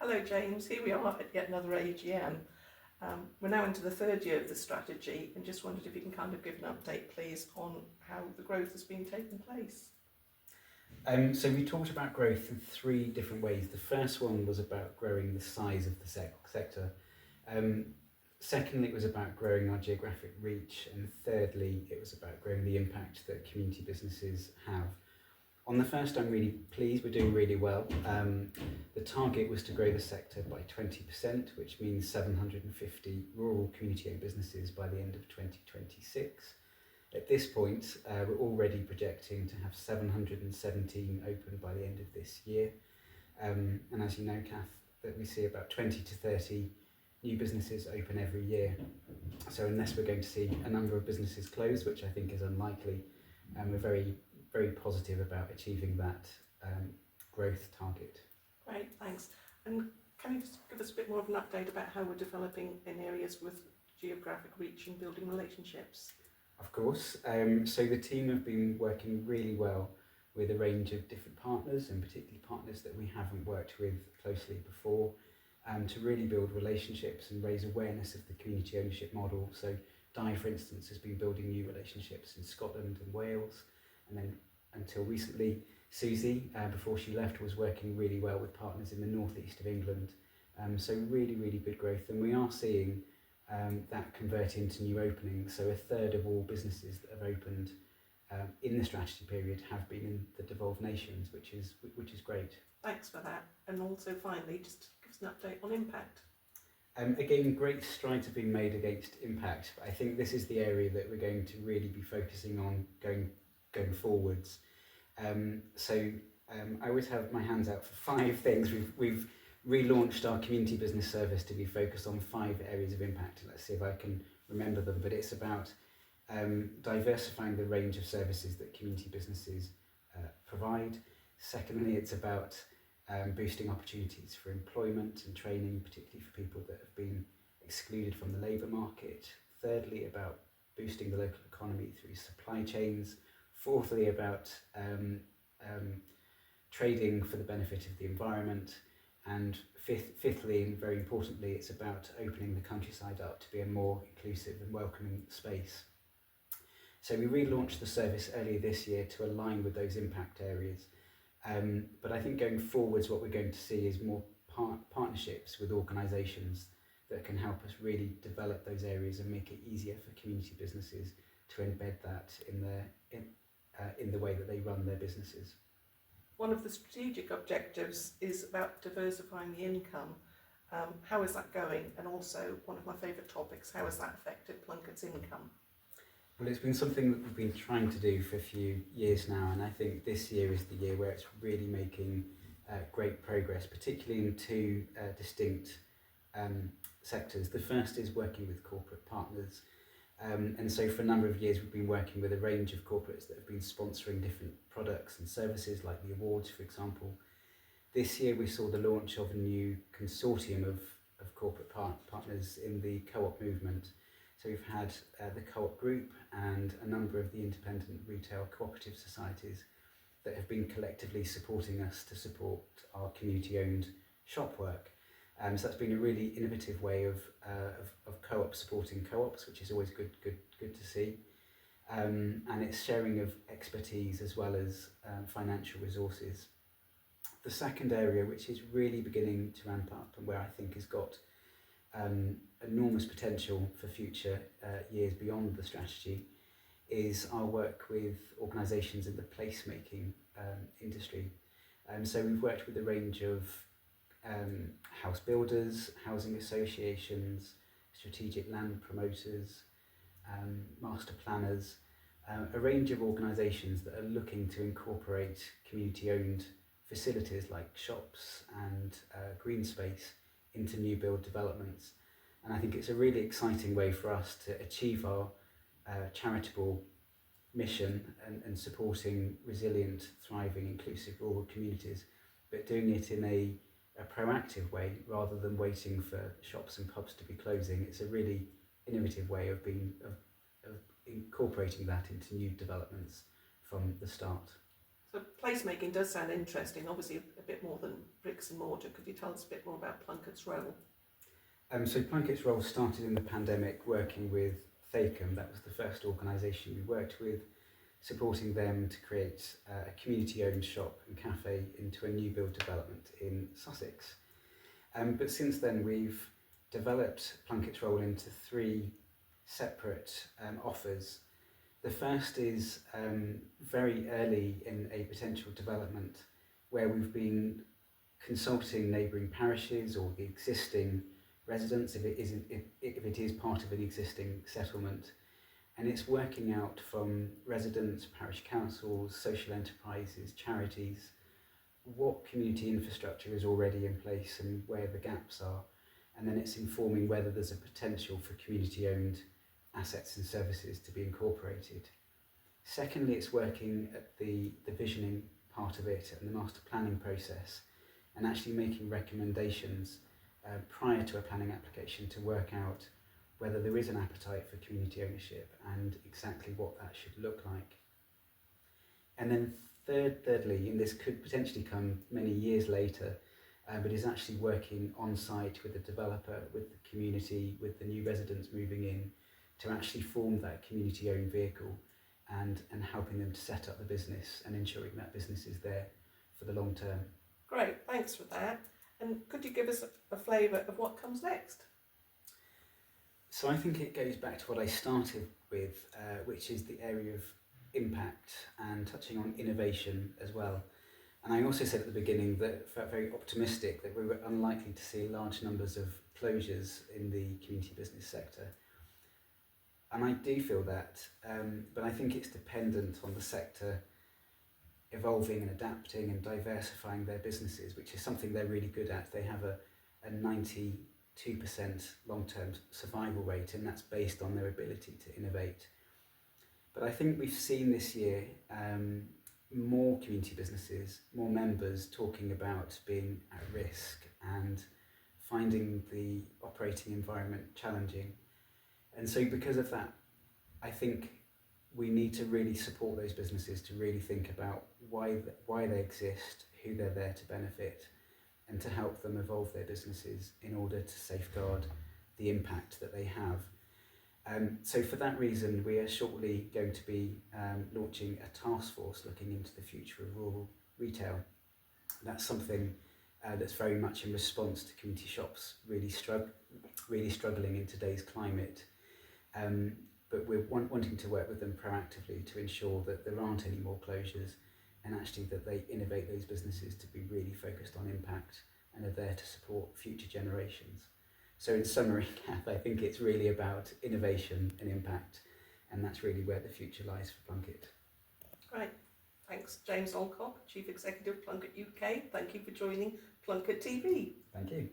Hello James, here we are at yet another AGM. We're now into the third year of the strategy and just wondered if you can kind of give an update please on how the growth has been taking place. So we talked about growth in three different ways. The first one was about growing the size of the sector. Secondly, it was about growing our geographic reach. And thirdly, it was about growing the impact that community businesses have. On the first, I'm really pleased, we're doing really well. The target was to grow the sector by 20%, which means 750 rural community-owned businesses by the end of 2026. At this point, we're already projecting to have 717 open by the end of this year. And as you know, Kath, that we see about 20 to 30 new businesses open every year. So unless we're going to see a number of businesses close, which I think is unlikely, we're very positive about achieving that growth target. Great, thanks. And can you just give us a bit more of an update about how we're developing in areas with geographic reach and building relationships? Of course. So the team have been working really well with a range of different partners, and particularly partners that we haven't worked with closely before, to really build relationships and raise awareness of the community ownership model. So Di, for instance, has been building new relationships in Scotland and Wales, and then until recently, Susie, before she left, was working really well with partners in the northeast of England. So really good growth, and we are seeing that convert into new openings. So a third of all businesses that have opened in the strategy period have been in the devolved nations, which is great. Thanks for that. And also finally, just give us an update on impact. Again, great strides have been made against impact. I think this is the area that we're going to really be focusing on going forwards. I always have my hands out for 5 things. We've relaunched our community business service to be focused on 5 areas of impact. Let's see if I can remember them, but it's about diversifying the range of services that community businesses provide. Secondly, it's about boosting opportunities for employment and training, particularly for people that have been excluded from the labour market. Thirdly, about boosting the local economy through supply chains. Fourthly, about trading for the benefit of the environment. And fifthly, and very importantly, it's about opening the countryside up to be a more inclusive and welcoming space. So we relaunched the service earlier this year to align with those impact areas. But I think going forwards, what we're going to see is more partnerships with organisations that can help us really develop those areas and make it easier for community businesses to embed that in the way that they run their businesses. One of the strategic objectives is about diversifying the income. How is that going? And also, one of my favourite topics, how has that affected Plunkett's income? Well, it's been something that we've been trying to do for a few years now, and I think this year is the year where it's really making great progress, particularly in 2 distinct sectors. The first is working with corporate partners. And so for a number of years we've been working with a range of corporates that have been sponsoring different products and services, like the awards, for example. This year we saw the launch of a new consortium of corporate partners in the co-op movement. So we've had the co-op group and a number of the independent retail cooperative societies that have been collectively supporting us to support our community-owned shop work. So that's been a really innovative way of co-op supporting co-ops, which is always good to see. And it's sharing of expertise as well as financial resources. The second area, which is really beginning to ramp up and where I think has got enormous potential for future years beyond the strategy, is our work with organisations in the placemaking industry. So we've worked with a range of house builders, housing associations, strategic land promoters, master planners, a range of organisations that are looking to incorporate community-owned facilities like shops and green space into new build developments. And I think it's a really exciting way for us to achieve our charitable mission and supporting resilient, thriving, inclusive rural communities, but doing it in a proactive way rather than waiting for shops and pubs to be closing. It's a really innovative way of incorporating that into new developments from the start. So placemaking does sound interesting, obviously a bit more than bricks and mortar. Could you tell us a bit more about Plunkett's role? So Plunkett's role started in the pandemic working with Thacum. That was the first organisation we worked with, supporting them to create a community-owned shop and cafe into a new build development in Sussex. But since then we've developed Plunkett's role into three separate offers. The first is very early in a potential development where we've been consulting neighbouring parishes or the existing residents if it is part of an existing settlement, and it's working out from residents, parish councils, social enterprises, charities, what community infrastructure is already in place and where the gaps are, and then it's informing whether there's a potential for community-owned assets and services to be incorporated. Secondly, it's working at the visioning part of it and the master planning process, and actually making recommendations prior to a planning application to work out whether there is an appetite for community ownership and exactly what that should look like. And then thirdly, and this could potentially come many years later, but is actually working on site with the developer, with the community, with the new residents moving in, to actually form that community-owned vehicle and helping them to set up the business and ensuring that business is there for the long term. Great, thanks for that. And could you give us a flavour of what comes next? So I think it goes back to what I started with, which is the area of impact and touching on innovation as well. And I also said at the beginning that I felt very optimistic that we were unlikely to see large numbers of closures in the community business sector. And I do feel that, but I think it's dependent on the sector evolving and adapting and diversifying their businesses, which is something they're really good at. They have a 92% long-term survival rate, and that's based on their ability to innovate. But I think we've seen this year more community businesses, more members talking about being at risk and finding the operating environment challenging. And so because of that, I think we need to really support those businesses to really think about why they exist, who they're there to benefit, and to help them evolve their businesses in order to safeguard the impact that they have. So for that reason, we are shortly going to be launching a task force looking into the future of rural retail. That's something that's very much in response to community shops really struggling in today's climate. But we're wanting to work with them proactively to ensure that there aren't any more closures, and actually that they innovate those businesses to be really focused on impact and are there to support future generations. So in summary, Kath, I think it's really about innovation and impact, and that's really where the future lies for Plunkett. Great. Thanks, James Alcock, Chief Executive, Plunkett UK. Thank you for joining Plunkett TV. Thank you.